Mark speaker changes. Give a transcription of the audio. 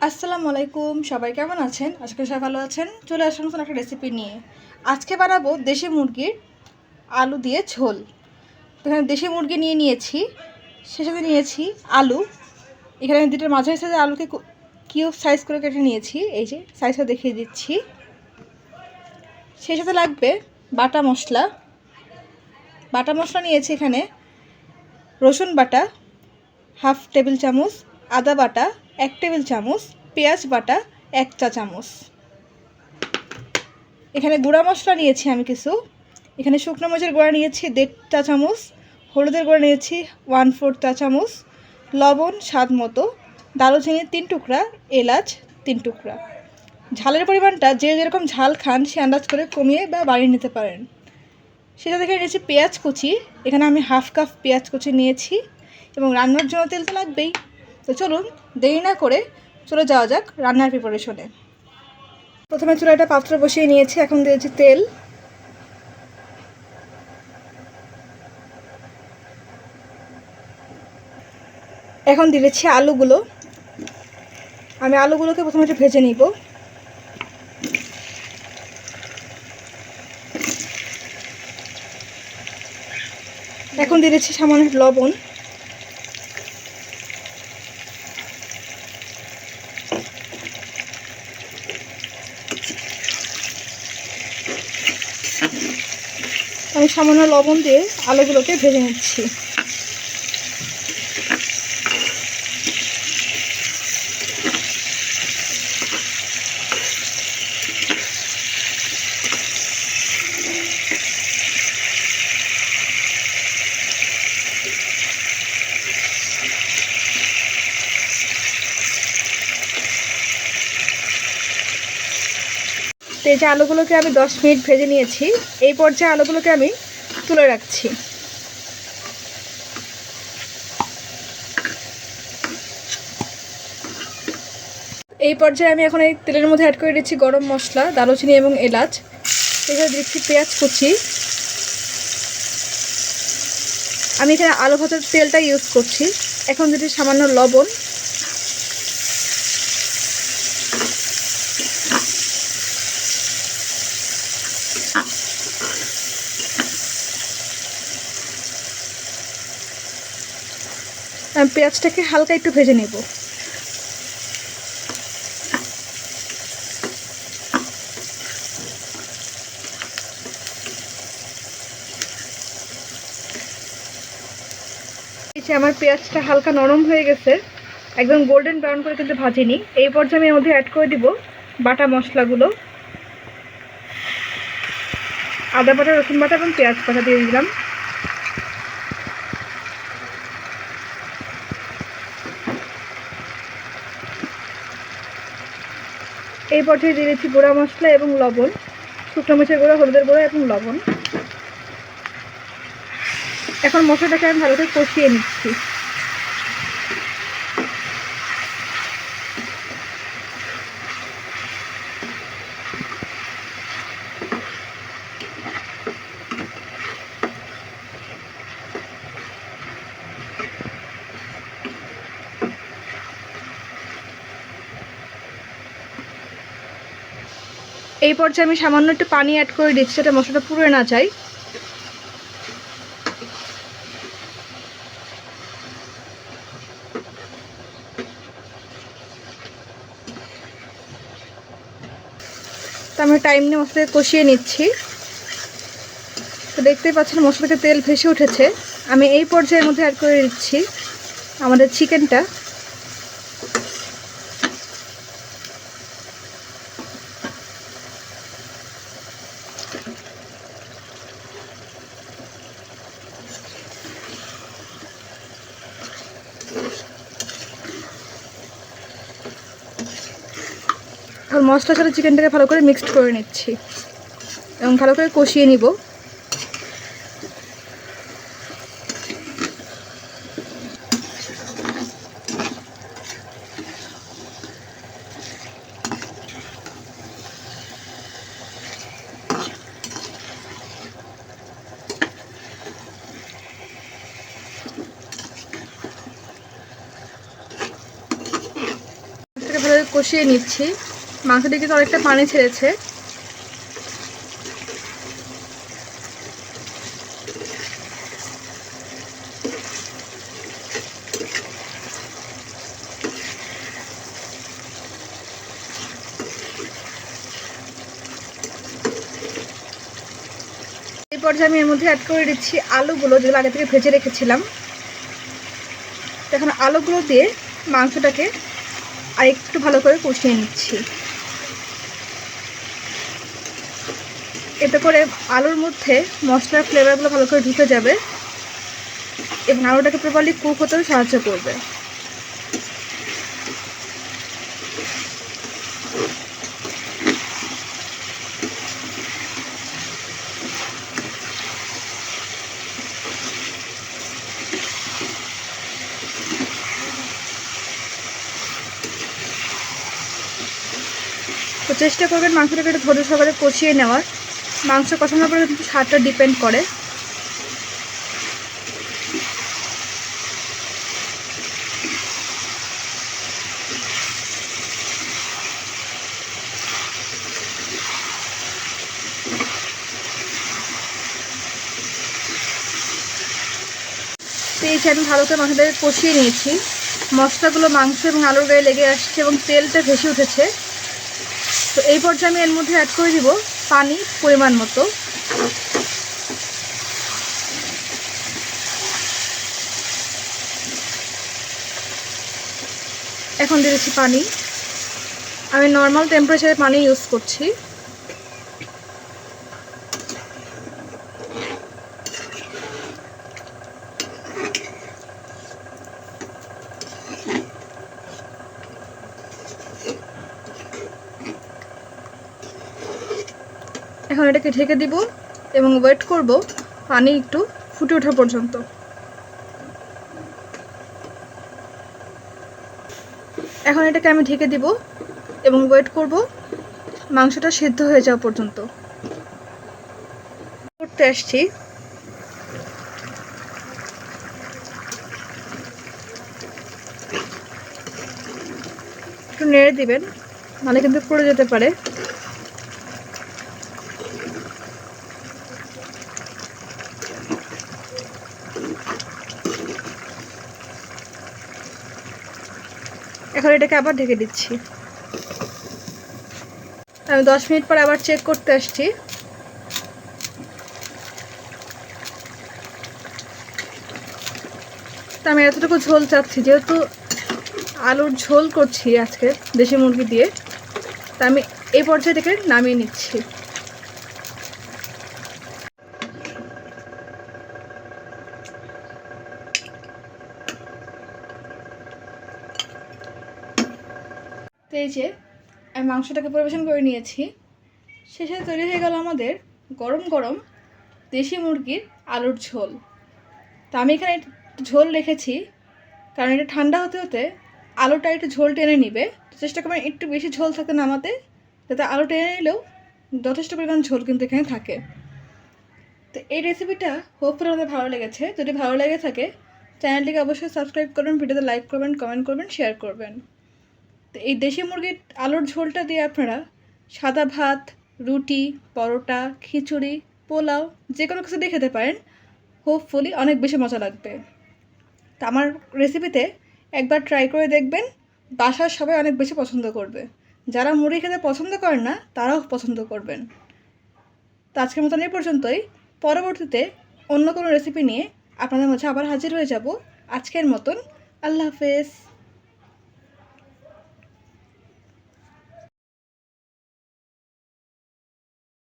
Speaker 1: আসসালামু আলাইকুম, সবাই কেমন আছেন? আজকে সবাই ভালো আছেন। চলে আসলাম নতুন একটা রেসিপি নিয়ে। আজকে বানাবো দেশি মুরগির আলু দিয়ে ঝোল। তো এখানে দেশি মুরগি নিয়েছি, সে সাথে নিয়েছি আলু। এখানে আমি দুটোর মাঝারি সাইজের আলুকে কিউব সাইজ করে কেটে নিয়েছি, এই যে সাইজটা দেখিয়ে দিচ্ছি। সেই সাথে লাগবে বাটা মশলা। বাটা মশলা নিয়েছি এখানে রসুন বাটা হাফ টেবিল চামচ, আদা বাটা 1 টেবিল চামচ, পেঁয়াজ বাটা 1 চা চামচ। এখানে গুঁড়া মশলা নিয়েছি আমি কিছু। এখানে শুকনো মরিচের গুঁড়া নিয়েছি 1.5 চা চামচ, হলুদের গুঁড়া নিয়েছি 1/4 চা চামচ, লবণ স্বাদ মতো, দারুচিনি 3 টুকরা, এলাচ 3 টুকরা। ঝালের পরিমাণটা যে যেরকম ঝাল খান সে আন্দাজ করে কমিয়ে বা বাড়িয়ে নিতে পারেন। সেটা দেখে নিয়েছি পেঁয়াজ কুচি। এখানে আমি হাফ কাপ পেঁয়াজ কুচি নিয়েছি এবং রান্নার জন্য তেল তো লাগবেই। তো চলুন দেরি না করে চলে যাওয়া যাক রান্নার প্রিপারেশনে। প্রথমে চুলাটা পাত্র বসিয়ে নিয়েছি, এখন দিয়েছি তেল। এখন দিয়েছি আলুগুলো। আমি আলুগুলোকে প্রথমে একটু ভেজে নিব। এখন দিয়েছি সামান্য লবণ। আমি সামান্য লবণ দিয়ে আলুগুলোকে ভেজে নিচ্ছি। এই যে আলুগুলোকে আমি 10 মিনিট ভেজে নিয়েছি। এই পর্যায়ে আলুগুলোকে আমি তুলে রাখছি। এই পর্যায়ে আমি এখন এই তেলের মধ্যে অ্যাড করে দিচ্ছি গরম মশলা, দারুচিনি এবং এলাচ। এখানে দিচ্ছি পেঁয়াজ কুচি। আমি এখানে আলু ভাজার তেলটা ইউজ করছি। এখন দিচ্ছি সামান্য লবণ। আমি পেঁয়াজটাকে হালকা একটু ভেজে নেব। আমার পেঁয়াজটা হালকা নরম হয়ে গেছে, একদম গোল্ডেন ব্রাউন করে কিন্তু ভাজিনি। এই পর্যায়ে আমি এর মধ্যে অ্যাড করে দিব বাটা মশলাগুলো। আদা বাটা, রসুন বাটা এবং পেঁয়াজ বাটা দিয়ে দিলাম। এই পর্যায়ে দিয়ে দিচ্ছি গুঁড়া মশলা এবং লবণ, শুকনো মরিচের গুঁড়া, হলুদের গুঁড়া এবং লবণ। এখন মশলাটাকে আমি ভালো করে কষিয়ে নিচ্ছি। এই পর্যায়ে আমি সামান্য একটু পানি অ্যাড করে দিচ্ছি যাতে মশলাটা পুড়ে না যায়। তো আমি টাইম নিয়ে মশলাটাকে কষিয়ে নিচ্ছি। তো দেখতেই পাচ্ছেন মশলা থেকে তেল ভেসে উঠেছে। আমি এই পর্যায়ের মধ্যে অ্যাড করে দিচ্ছি আমাদের চিকেনটা। আর মশলার সাথে চিকেনটাকে ভালো করে মিক্সড করে নিচ্ছি এবং ভালো করে কষিয়ে নিব। মাংসটাকে ভালোভাবে কষিয়ে নিচ্ছি। মাংসটা কিন্তু অনেকটা পানি ছেড়েছে। এই পর্যায়ে আমি এর মধ্যে অ্যাড করে দিচ্ছি আলুগুলো, যেগুলো আগে থেকে ভেজে রেখেছিলাম। এখন আলুগুলো দিয়ে মাংসটাকে আর একটু ভালো করে কষিয়ে নিচ্ছি। এতে করে আলুর মধ্যে মশলার ফ্লেভারগুলো ভালো করে ঢুকে যাবে এবং আলুটাকে প্রপারলি কুক হতেও সাহায্য করবে। তো চেষ্টা করবেন মাংসটাকে একটু ধৈর্য সহকারে কষিয়ে নেওয়ার। মাংস কষানোর পরে কিন্তু স্বাদটা ডিপেন্ড করে। তো এই যে আমি ভালো করে মাংসটাকে কষিয়ে নিয়েছি। মশলাগুলো মাংস এবং আলুর গায়ে লেগে আসছে এবং তেলটা ভেসে উঠেছে। তো এই পর্যায়ে আমি এর মধ্যে অ্যাড করে দিব পানি পরিমাণ মতো। এখন দিয়ে দিচ্ছি পানি। আমি নর্মাল টেম্পারেচারে পানি ইউজ করছি। এখন এটাকে ঢেকে দিব এবং ওয়েট করব পানি একটু ফুটে ওঠা পর্যন্ত। এখন এটাকে আমি ঢেকে দিব এবং ওয়েট করব মাংসটা সিদ্ধ হয়ে যাওয়া পর্যন্ত। করতে আসছি। একটু নেড়ে দিবেন, নাহলে কিন্তু পড়ে যেতে পারে। এখন এটাকে আবার ঢেকে দিচ্ছি। আমি 10 মিনিট পর আবার চেক করতে আসছি। তো আমি এতটুকু ঝোল চাচ্ছি, যেহেতু আলুর ঝোল করছি আজকে দেশি মুরগি দিয়ে, তা আমি এই পর্যায়ে থেকে নামিয়ে নিচ্ছি। তো এই যে আমি মাংসটাকে পরিবেশন করে নিয়েছি। শেষে তৈরি হয়ে গেল আমাদের গরম গরম দেশি মুরগির আলুর ঝোল। তো আমি এখানে ঝোল রেখেছি, কারণ এটা ঠান্ডা হতে হতে আলুটা একটু ঝোল টেনে নিবে। তো চেষ্টা করবেন একটু বেশি ঝোল থাকতে নামাতে, যাতে আলু টেনে নিলেও যথেষ্ট পরিমাণ ঝোল কিন্তু এখানে থাকে। তো এই রেসিপিটা হোপফুলি আমাদের ভালো লেগেছে। যদি ভালো লেগে থাকে চ্যানেলটিকে অবশ্যই সাবস্ক্রাইব করবেন, ভিডিওতে লাইক করবেন, কমেন্ট করবেন, শেয়ার করবেন। তো এই দেশি মুরগির আলুর ঝোলটা দিয়ে আপনারা সাদা ভাত, রুটি, পরোটা, খিচুড়ি, পোলাও যে কোনো কিছু দিয়ে খেতে পারেন। হোপফুলি অনেক বেশি মজা লাগবে। তা আমার রেসিপিতে একবার ট্রাই করে দেখবেন, বাসার সবাই অনেক বেশি পছন্দ করবে। যারা মুড়ি খেতে পছন্দ করেন না তারাও পছন্দ করবেন। তো আজকের মতন এই পর্যন্তই। পরবর্তীতে অন্য কোনো রেসিপি নিয়ে আপনাদের মাঝে আবার হাজির হয়ে যাব। আজকের মতন আল্লাহ হাফেজ।